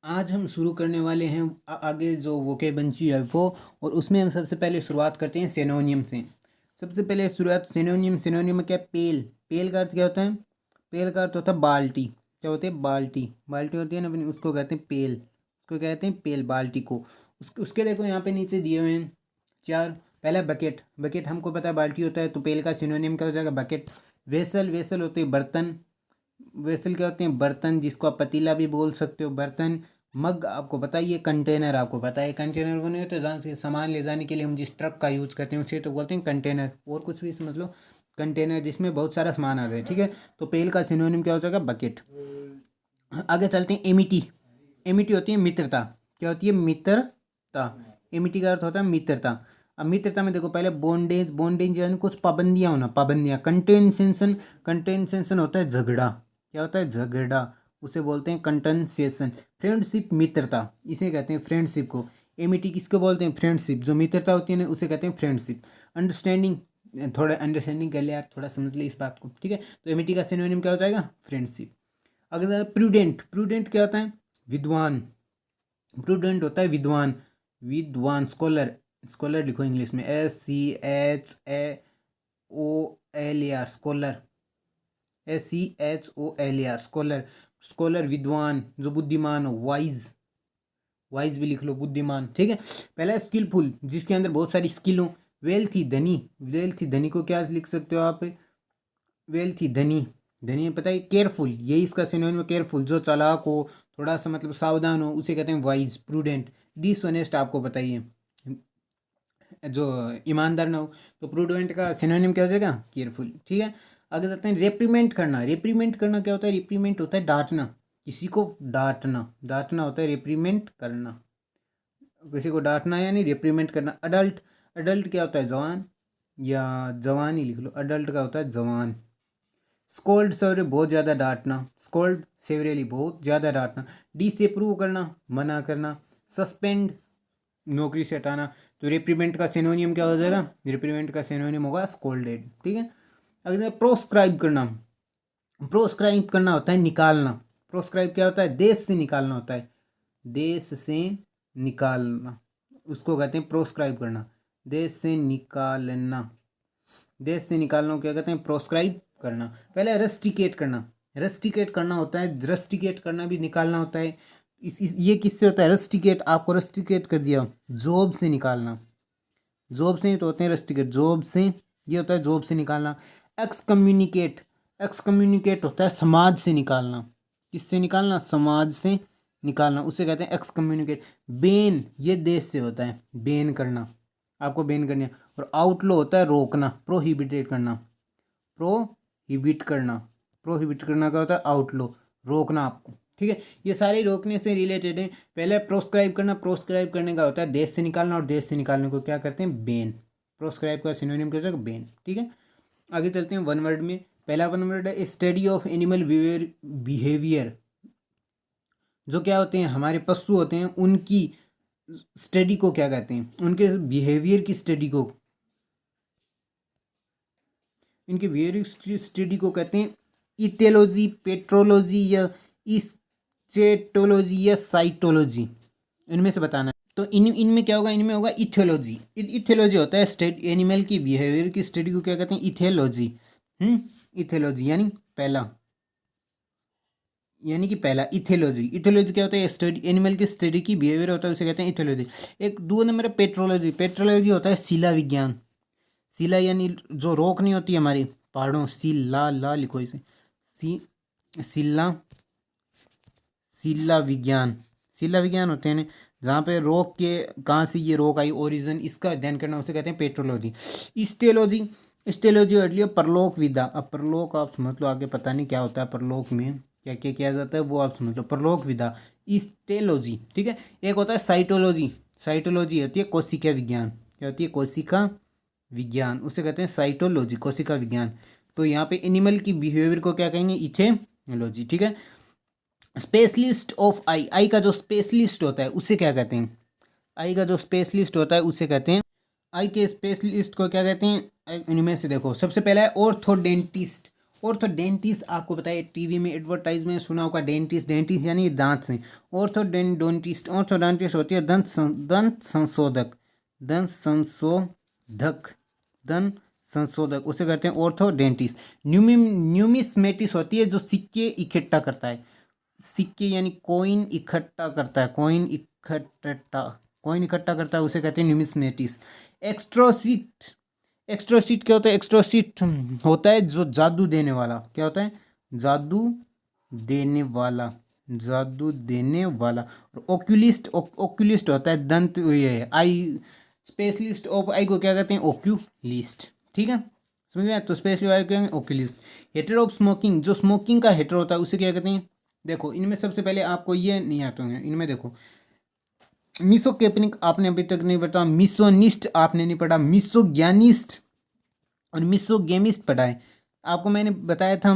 आज हम शुरू करने वाले हैं आगे जो वोकेबंची है वो। और उसमें हम सबसे पहले शुरुआत करते हैं सिनोनियम से। सबसे पहले शुरुआत सिनोनियम। सिनोनियम में क्या है? पेल। पेल का अर्थ क्या होता है? पेल का अर्थ होता है बाल्टी। क्या होती है? बाल्टी। बाल्टी होती है ना अपनी, उसको कहते हैं पेल। उसको कहते हैं पेल, बाल्टी को। उसके देखो यहाँ पे नीचे दिए हुए हैं चार। पहला बकेट। बकेट हमको पता है बाल्टी होता है, तो पेल का सिनोनियम क्या हो जाएगा? बकेट। वेसल। वेसल होती है बर्तन। वेसल क्या होते हैं? बर्तन, जिसको आप पतीला भी बोल सकते हो, बर्तन। मग आपको पता ही है। कंटेनर आपको पता है। कंटेनर वो नहीं होते जहाँ से सामान ले जाने के लिए हम जिस ट्रक का यूज़ करते हैं उसे तो बोलते हैं कंटेनर। और कुछ भी समझ लो, कंटेनर जिसमें बहुत सारा सामान आ जाए। ठीक है, तो पेल का सिनोनिम क्या हो जाएगा? बकेट। आगे चलते हैं एमिटी। एमिटी होती है मित्रता। क्या होती है? मित्रता। एमिटी का अर्थ होता है मित्रता। अब मित्रता में देखो पहले बॉन्डेज। बॉन्डेज यानी कुछ पाबंदियाँ होना, पाबंदियाँ। कंटेंसेशन। कंटेंसेशन होता है झगड़ा। क्या होता है? झगड़ा। उसे बोलते हैं कंटेंसेशन। फ्रेंडशिप, मित्रता, इसे कहते हैं फ्रेंडशिप को। एमिटी किसको बोलते हैं? फ्रेंडशिप। जो मित्रता होती है ना उसे कहते हैं फ्रेंडशिप। अंडरस्टैंडिंग। थोड़ा अंडरस्टैंडिंग कर ले यार, थोड़ा समझ ले इस बात को। ठीक है, तो एमिटी का सिनोनिम क्या हो जाएगा? फ्रेंडशिप। अगर प्रूडेंट। प्रूडेंट क्या होता है? विद्वान। प्रूडेंट होता है विद्वान। विद्वान, स्कॉलर। स्कॉलर लिखो इंग्लिश में, SCHAOLER, scholar. SCHOLER, scholar. Scholar विद्वान, जो बुद्धिमान हो। वाइज। वाइज भी लिख लो, बुद्धिमान। ठीक है, पहला स्किलफुल, जिसके अंदर बहुत सारी स्किल हो। वेल्थी, धनी। वेल्थी, धनी को क्या लिख सकते हो आप? वेल्थी, धनी। धनी पता है? केयरफुल, यही इसका सिनोनिम है, केयरफुल। जो चालाक हो, थोड़ा सा मतलब सावधान हो, उसे कहते हैं वाइज, प्रूडेंट। डिसऑनेस्ट आपको बताइए, जो ईमानदार ना हो। तो प्रूडेंट का सिनोनिम क्या हो जाएगा? केयरफुल। ठीक है, आगे जाते हैं रेप्रीमेंट करना। रेप्रीमेंट करना क्या होता है? रेप्रीमेंट होता है डांटना। किसी को डांटना। डांटना होता है रेप्रीमेंट करना। किसी को डांटना यानी रेप्रीमेंट करना। अडल्ट। अडल्ट क्या होता है? जवान, या जवान ही लिख लो। अडल्ट का होता है जवान। स्कोल्ड, सेवरे, बहुत ज़्यादा डांटना। स्कोल्ड, सेवरेली, बहुत ज़्यादा डांटना। डिसअप्रूव करना, मना करना। सस्पेंड, नौकरी से हटाना। तो रिप्रीमेंट का सिनोनियम क्या हो जाएगा? रिप्रीमेंट का सिनोनियम होगा स्कोल्डेड। ठीक है, अगर प्रोस्क्राइब करना। प्रोस्क्राइब करना होता है निकालना। प्रोस्क्राइब क्या होता है? देश से निकालना होता है। देश से निकालना, उसको कहते हैं प्रोस्क्राइब करना। देश से निकालना। देश से निकालना को क्या कहते हैं? प्रोस्क्राइब करना। पहले रस्टिकेट करना। रस्टिकेट करना होता है, रस्टिकेट करना भी निकालना होता है। ये किससे होता है? रस्टिकेट, आपको रस्टिकेट कर दिया, जॉब से निकालना। जॉब से ही तो होते हैं रस्टिकेट, जॉब से। ये होता है जॉब से निकालना। X communicate. एक्स कम्युनिकेट होता है समाज से निकालना। किससे निकालना? समाज से निकालना, उसे कहते हैं एक्स कम्युनिकेट। बैन, ये देश से होता है, बैन करना। आपको बैन करनी है। और आउटलो होता है रोकना, प्रोहिबिटेट करना। प्रोहिबिट करना। प्रोहिबिट करना क्या होता है? आउटलो, रोकना आपको। ठीक है, ये सारे रोकने से रिलेटेड है। पहले प्रोस्क्राइब करना। प्रोस्क्राइब करने का होता है देश से निकालना, और देश से निकालने को क्या करते हैं? बैन। प्रोस्क्राइब का सिनोनिम क्या होता है? बैन। ठीक है, आगे चलते हैं वन वर्ड में। पहला वन वर्ड है स्टडी ऑफ एनिमल बिहेवियर। जो क्या होते हैं? हमारे पशु होते हैं, उनकी स्टडी को क्या कहते हैं? उनके बिहेवियर की स्टडी को, इनके बिहेवियर स्टडी को कहते हैं इथेलॉजी, पेट्रोलॉजी, या स्टेटोलॉजी, या साइटोलॉजी। इनमें से बताना है। तो इनमें क्या होगा? इनमें होगा इथियोलॉजी। इथियोलॉजी होता है स्टेट एनिमल की बिहेवियर की स्टडी को क्या कहते हैं? इथियोलॉजी। इथियोलॉजी यानी पहला, यानी कि पहला इथियोलॉजी। इथियोलॉजी क्या होता है? स्टडी, एनिमल की स्टडी की बिहेवियर होता है, उसे कहते हैं इथियोलॉजी। एक दो नंबर है पेट्रोलॉजी। पेट्रोलॉजी होता है शिला विज्ञान। शिला यानी जो रोक नहीं होती हमारी पहाड़ों, शिला, ला लिखो इसे, सी, शिला। शिला विज्ञान। शिला विज्ञान होते हैं ना, जहाँ पे रोक के, कहाँ से ये रोक आई, ओरिजिन, इसका अध्ययन करना, उसे कहते हैं पेट्रोलॉजी। स्टेलॉजी। स्टेलॉजी हट लियो परलोक विदा। अब परलोक आप समझ लो, आगे पता नहीं क्या होता है परलोक में, क्या क्या किया जाता है वो आप समझ लो। परलोक विदा, स्टेलॉजी। ठीक है, एक होता है साइटोलॉजी। साइटोलॉजी होती है कोशिका विज्ञान। क्या होती है? कोशिका विज्ञान, उसे कहते हैं साइटोलॉजी, कोशिका विज्ञान। तो यहाँ पे एनिमल की बिहेवियर को क्या कहेंगे? इथेलॉजी। ठीक है, स्पेशलिस्ट ऑफ आई। आई का जो स्पेशलिस्ट होता है उसे क्या कहते हैं? आई का जो स्पेशलिस्ट होता है उसे कहते हैं, आई के स्पेशलिस्ट को क्या कहते हैं? इनमें से देखो, सबसे पहला है ऑर्थोडेंटिस्ट। ऑर्थोडेंटिस्ट आपको बताया, टीवी में एडवर्टाइजमेंट सुना होगा, डेंटिस्ट, डेंटिस्ट यानी दांत से। ऑर्थोडेंटिस्ट, ऑर्थोडेंटिस्ट होती है दंत संशोधक, दंत संशोधक, दंत संशोधक, उसे कहते हैं ऑर्थोडेंटिस्ट। न्यूमिस्मेटिस्ट होती है जो सिक्के इकट्ठा करता है, सिक्के यानी कॉइन इकट्ठा करता है, कॉइन इकट्ठा करता है, उसे कहते हैं न्यूमिस्मेटिस्ट। एक्सट्रोसिट, एक्सट्रोसिट क्या होता है? एक्सट्रोसिट होता है जो जादू देने वाला, क्या होता है? जादू देने वाला, जादू देने वाला। और ओक्यूलिस्ट, ओक्यूलिस्ट होता है दंत, ये आई स्पेशलिस्ट ऑफ आई को क्या कहते हैं? ओक्यूलिस्ट, ठीक है, समझ में? तो स्पेशलिस्ट आई क्या? ओक्यूलिस्ट। हेटर ऑफ स्मोकिंग, जो स्मोकिंग का हेटर होता है उसे क्या कहते हैं? देखो इनमें सबसे पहले आपको ये नहीं आता है, इनमें देखो मिसोकेपनिक आपने अभी तक नहीं पढ़ा, मिसोनिस्ट आपने नहीं पढ़ा, मिसोज्ञानिस्ट और मिसोगेमिस्ट पढ़ा है। आपको मैंने बताया था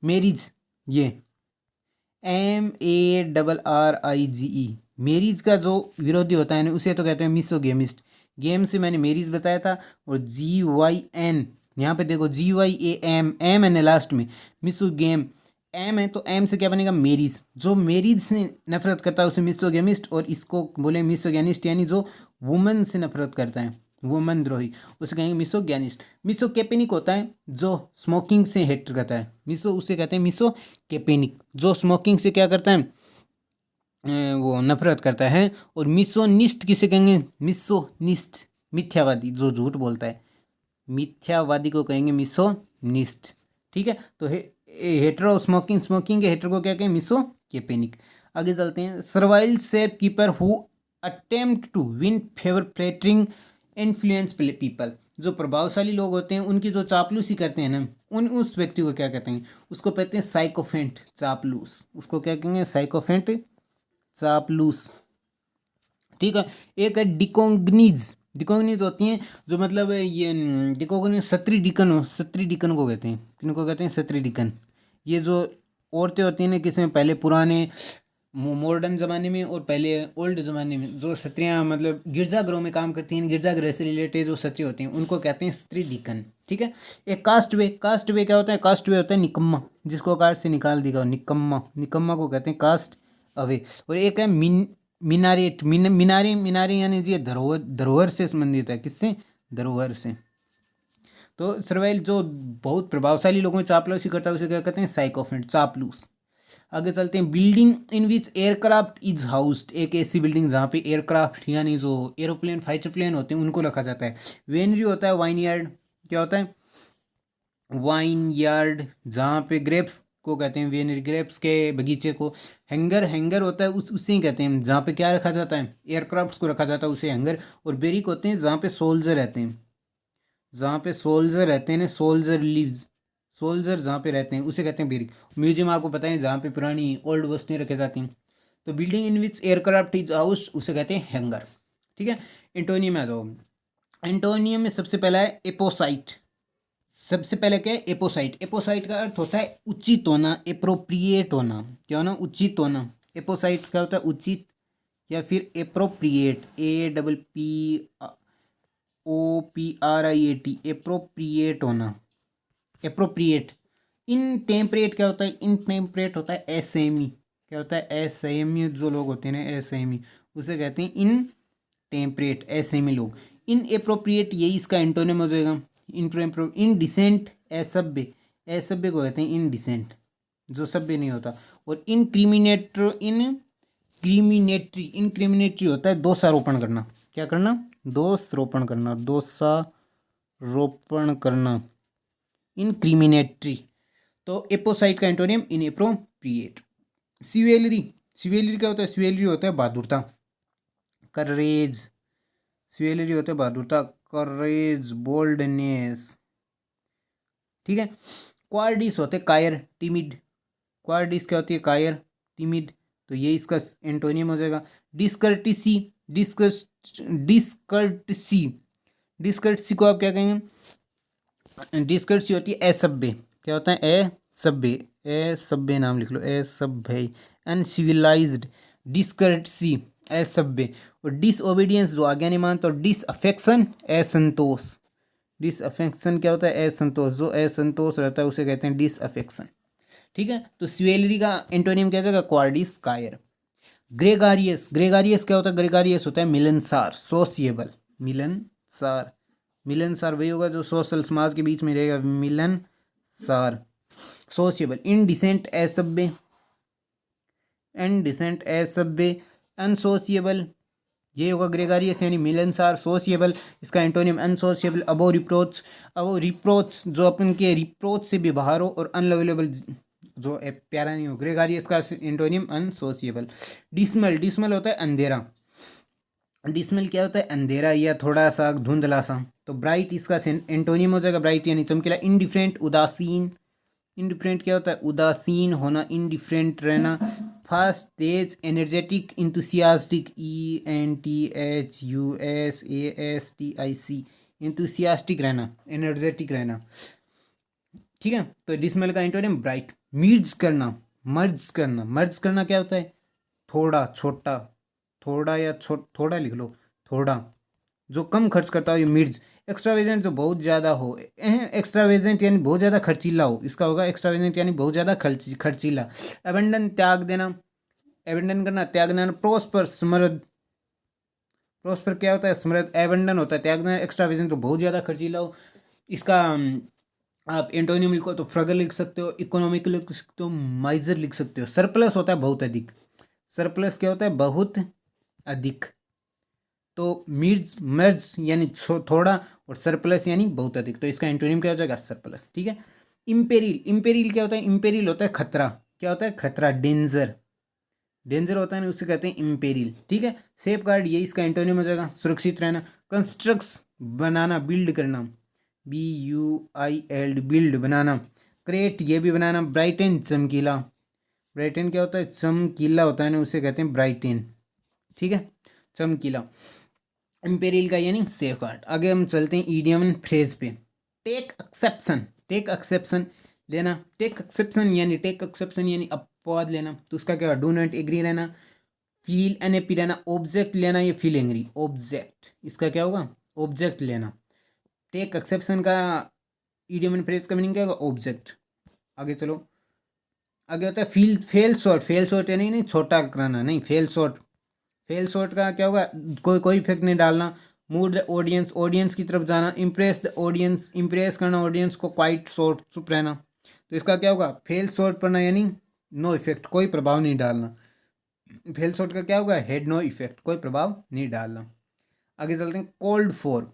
मेरिज, ये MARRIGE, मेरिज का जो विरोधी होता है ना उसे तो कहते हैं मिसोगेमिस्ट। गेम से मैंने मेरिज बताया था। और GYN, यहाँ पे देखो GYAM, एम है लास्ट में, मिसोगेम एम है तो एम से क्या बनेगा? मेरिज। जो मेरिज से नफरत करता है उसे मिसोगेमिस्ट, और इसको बोले मिसोगेनिस्ट यानी जो वुमन से नफरत करता है, वुमन द्रोही, उसे कहेंगे मिसोगेनिस्ट। मिसोकेपेनिक होता है जो स्मोकिंग से हेट करता है, उसे कहते हैं मिसोकेपेनिक, जो स्मोकिंग से क्या करता है? वो नफरत करता है। और मिसोनिस्ट किसे कहेंगे? मिसोनिस्ट, मिथ्यावादी, जो झूठ बोलता है, मिथ्यावादी को कहेंगे मिसोनिस्ट, ठीक है। तो हेटर स्मोकिंग, स्मोकिंग के हेटर को क्या कहेंगे? मिसोकेपेनिक। आगे चलते हैं। सर्वाइल सेफ कीपर who attempt to win favour flattering influence people, जो प्रभावशाली लोग होते हैं उनकी जो चापलूसी करते हैं ना, उस व्यक्ति को क्या कहते हैं? उसको कहते हैं साइकोफेंट, चापलूस, उसको क्या कहेंगे? साइकोफेंट, चापलूस, ठीक है। एक है डिकोग्निज, डिकोग्निज होती हैं जो मतलब ये डिकोग्निज सत्री डिकन, सत्री डिकन को कहते हैं, किनको कहते हैं? सत्री डिकन। ये जो औरतें होती हैं ना, किसी में पहले पुराने मॉडर्न ज़माने में और पहले ओल्ड ज़माने में जो स्त्रियाँ मतलब गिरजाघरों में काम करती हैं, गिरजाघर से रिलेटेड जो स्त्री होती हैं उनको कहते हैं स्त्री डिकन, ठीक है। एक कास्ट वे, कास्ट वे क्या होता है? कास्ट वे होता है निकम्मा, जिसको कास्ट से निकाल देगा, निकम्मा, निकम्मा को कहते हैं कास्ट अवे। और एक है मिनारेट, मिनारे, मिनारे यानी जी धरोहर, धरोहर से संबंधित है, किससे? धरोहर से। तो सर्वाइल जो बहुत प्रभावशाली लोगों में चापलूसी करता है उसे क्या कहते हैं? साइकोफेंट, चापलूस। आगे चलते हैं। Building in which aircraft is housed, एक ऐसी बिल्डिंग जहाँ पे एयरक्राफ्ट यानी जो एरोप्लेन, फाइटर प्लेन होते हैं उनको रखा जाता है। वेनरी होता है वाइन यार्ड, क्या होता है? वाइन यार्ड, जहाँ पे ग्रेप्स को कहते हैं वेनरी, ग्रेप्स के बगीचे को। हैंगर, हैंगर होता है उसे ही कहते हैं जहाँ पे क्या रखा जाता है? एयरक्राफ्ट्स को रखा जाता है, उसे हैंगर। और बेरिक होते हैं जहाँ पे सोल्जर रहते हैं, जहाँ पे सोल्जर रहते हैं ना, सोल्जर लिव्स, सोल्जर जहाँ पे रहते हैं उसे कहते हैं बेरिक। म्यूजियम आपको पता है जहाँ पे पुरानी ओल्ड वस्तुएं रखी जाती हैं। तो building in which aircraft is house उसे कहते हैं हैंगर, ठीक है। एंटोनियम में आ जाओ। एंटोनियम में सबसे पहला है एपोसाइट, सबसे पहले क्या है? एपोसाइट। एपोसाइट का अर्थ होता है उचित होना, एप्रोप्रिएट होना, क्या होना? उचित होना। एपोसाइट क्या होता है? उचित या फिर एप्रोप्रिएट, APPOPRIAT, एप्रोप्रिएट होना, एप्रोप्रिएट। इन टेम्परेट क्या होता है? इन टेम्परेट होता है असहमी, क्या होता है? असहमी, जो लोग होते हैं ना असहमी, उसे कहते हैं इन टेम्परेट, असहमी लोग। इन एप्रोप्रिएट यही इसका एंटोनिम हो जाएगा। इन डिसेंट, असभ्य, असभ्य को कहते हैं इन डिसेंट, जो सभ्य नहीं होता। और इनक्रिमिनेटर, इनक्रिमिनेटरी, इनक्रिमिनेटरी होता है दोषारोपण करना, क्या करना? दोषारोपण करना, दोषारोपण करना, इनक्रिमिनेटरी। तो एपोसाइट का एंटोनियम इनएप्रोप्रिएट। सिवेलरी, सिवेलरी क्या होता है? सिवेलरी होता है बहादुरता, करेज, सिवेलरी होता है बहादुरता, करेज, बोल्डनेस, ठीक है। क्वार्डिस होते हैं कायर, टिमिड, क्वार्डिस क्या होती है? कायर, टिमिड, तो ये इसका एंटोनियम हो जाएगा। डिस्कर्टिसी, डिस्कर्टिसी, डिस्कर्टिसी को आप क्या कहेंगे? डिस्कर्टिसी होती है असभ्य, क्या होता है? असभ्य, असभ्य नाम लिख लो, असभ्य, अनसिविलाइज्ड, डिस्कर्टिसी, असभ्य। और डिसओबीडियंस जो आज्ञा नहीं मानता, और डिसअफेक्शन, असंतोष, डिसअफेक्शन क्या होता है? असंतोष। जो असंतोष रहता है उसे कहते हैं डिसअफेक्शन। ठीक है, तो स्वेलरी का एंटोनियम क्या जाएगा? क्वार्डिस कायर। ग्रेगारियस, ग्रेगारियस क्या होता है? ग्रेगारियस होता है मिलनसार, सोशिएबल। मिलनसार, मिलनसार वही होगा जो सोशल समाज के बीच में रहेगा, मिलनसार। सोशिएबल, इनडिसेंट, असभ्य, इनडिसेंट, असभ्य, अनसोशिएबल, ये होगा ग्रेगारियस यानी मिलनसार, सोशिएबल। इसका एंटोनियम अनसोशिएबल, अबो रिप्रोच, अबो रिप्रोच जो अपन के रिप्रोच से भी बाहर हो, और अनलवेलेबल जो प्यारा नहीं हो। ग्रेगारियस का एंटोनियम अनसोशिएबल। डिसमल, डिसमल होता है अंधेरा। डिसमल क्या होता है? अंधेरा या थोड़ा सा धुंधला सा। तो ब्राइट इसका एंटोनियम हो जाएगा ब्राइट यानी चमकीला। इनडिफरेंट, उदासीन। इंडिफरेंट क्या होता है? उदासीन होना, इंडिफरेंट रहना। फास्ट, तेज, एनर्जेटिक, इंथुसियास्टिक, ENTHUSASTIC, इंथुसियास्टिक रहना, एनर्जेटिक रहना। ठीक है, तो डिसमल का एंटोनियम ब्राइट। मिर्ज करना, मर्ज करना, मर्ज करना क्या होता है? थोड़ा, छोटा, थोड़ा या थोड़ा लिख लो, थोड़ा जो कम खर्च करता हो ये मिर्ज। एक्स्ट्रावेजेंट जो बहुत ज़्यादा हो, एक्स्ट्रावेजेंट यानी बहुत ज़्यादा खर्चीला हो, इसका होगा एक्स्ट्रावेजेंट यानी बहुत ज़्यादा खर्चीला। एबंडन, त्याग देना, एबंडन करना, त्याग देना। प्रोस्पर, समृद्ध, प्रोस्पर क्या होता है? समृद्ध। एबंडन होता है त्याग देना। एक्स्ट्रावेजेंट तो बहुत ज़्यादा खर्चीला हो, इसका आप एंटोनियम लिखो तो फ्रगल लिख सकते हो, इकोनॉमिकल लिख सकते हो, माइजर लिख सकते हो। सरप्लस होता है बहुत अधिक। सरप्लस क्या होता है? बहुत अधिक। तो मिर्ज, मर्ज यानी थोड़ा, और सरप्लस यानी बहुत अधिक। तो इसका एंटोनियम क्या हो जाएगा? सरप्लस। ठीक है। इंपेरिल, इंपेरिल क्या होता है? इंपेरिल होता है खतरा। क्या होता है? खतरा, डेंजर। डेंजर होता है ना, उसे कहते हैं इंपेरिल। ठीक है। सेफ गार्ड, ये इसका एंटोनियम हो जाएगा सुरक्षित रहना। कंस्ट्रक्ट्स, बनाना, बिल्ड करना, BUILD, बिल्ड, बनाना। क्रिएट, ये भी बनाना। ब्राइटन, चमकीला। ब्राइटन क्या होता है? चमकीला होता है ना, उसे कहते हैं ब्राइटन। ठीक है, चमकीला। इंपेरियल का यानी सेफ गार्ड। आगे हम चलते हैं ईडियम एंड फ्रेज पे। टेक एक्सेप्शन, टेक एक्सेप्शन लेना। टेक एक्सेप्शन यानी अपवाद लेना। तो उसका क्या? डू नॉट एग्री रहना, फील अनहैप्पी रहना, ऑब्जेक्ट लेना या फील एंग्री, ऑब्जेक्ट। इसका क्या होगा? ऑब्जेक्ट लेना। टेक एक्सेप्शन का ईडियम एंड फ्रेज का मीनिंग क्या होगा? ऑब्जेक्ट। आगे चलो, आगे होता है feel, fail short. Fail short यानी नहीं छोटा कराना, नहीं, फेल शॉर्ट। फेल शॉर्ट का क्या होगा? कोई इफेक्ट नहीं डालना। मूड द ऑडियंस, ऑडियंस की तरफ जाना। इम्प्रेस द ऑडियंस, इम्प्रेस करना ऑडियंस को। क्वाइट शॉर्ट, चुप रहना। तो इसका क्या होगा? फेल शॉर्ट पढ़ना यानी नो इफेक्ट, कोई प्रभाव नहीं डालना। फेल शॉर्ट का क्या होगा? हेड नो इफेक्ट, कोई प्रभाव नहीं डालना। आगे चलते हैं कोल्ड फॉर।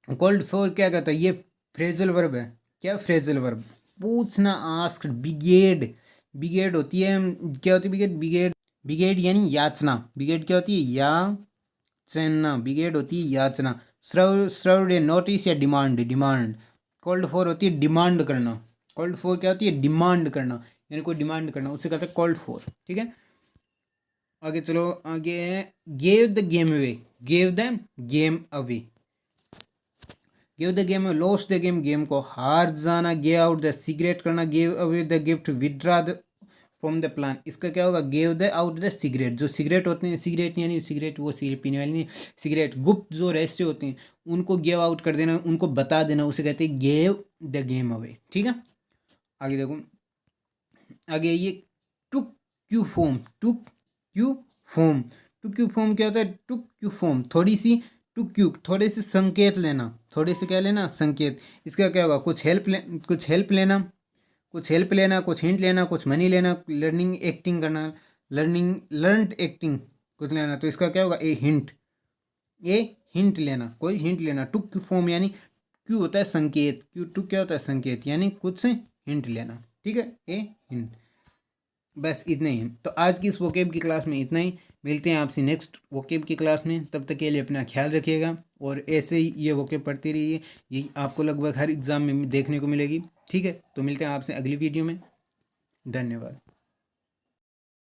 कोल्ड फॉर क्या कहता है? ये फ्रेजल वर्ब है। क्या? Phrasal verb. पूछना, आस्क। बिगेड, बिगेड होती है, क्या होती है बिगेड? बिगेड, बिगेड यानी याचना। बिगेड क्या होती है? याचना। बिगेड होती है याचना। सर्व ए नोटिस या डिमांड, डिमांड। कॉल्ड फॉर होती है डिमांड करना। कॉल्ड फॉर क्या होती है? डिमांड करना, यानी कोई डिमांड करना, उसे कहते हैं कॉल्ड फॉर। ठीक है, आगे चलो। आगे gave the game away, gave the game away, give the game, lost the game, game को हार जाना। गिव आउट द सिगरेट करना, give away the gift, withdraw the from the plan. इसका क्या होगा? Give the out the cigarette. जो cigarette होते हैं, सिगरेट यानी सिगरेट वो सिगरेट पीने वाली नहीं, सिगरेट गुप्त जो रहस्य होते हैं उनको गिव आउट कर देना, उनको बता देना, उसे कहते हैं गिव द गेम अवे। ठीक है, आगे देखो। आगे ये टुक क्यू फॉर्म, टुक क्यू फॉर्म। टुक क्यू फॉर्म क्या होता है? टुक क्यू फॉर्म, थोड़ी सी, टुक क्यू, थोड़े से संकेत लेना, थोड़े से क्या लेना? संकेत। इसका क्या होगा? कुछ हेल्प कुछ हेल्प लेना, कुछ हेल्प लेना, कुछ हिंट लेना, कुछ मनी लेना, लर्निंग एक्टिंग करना, लर्नड एक्टिंग कुछ लेना। तो इसका क्या होगा? ए हिंट, ए हिंट लेना, कोई हिंट लेना। टुक क्यू फॉर्म यानी क्यू होता है संकेत, क्यू टुक क्या होता है? संकेत, यानी कुछ से हिंट लेना। ठीक है, ए हिंट। बस इतना ही है। तो आज की इस वोकेब की क्लास में इतना ही। मिलते हैं आपसे नेक्स्ट वोकेब की क्लास में। तब तक के लिए अपना ख्याल रखिएगा, और ऐसे ही ये वोकेब पढ़ते रहिए। यही आपको लगभग हर एग्ज़ाम में देखने को मिलेगी। ठीक है, तो मिलते हैं आपसे अगली वीडियो में। धन्यवाद।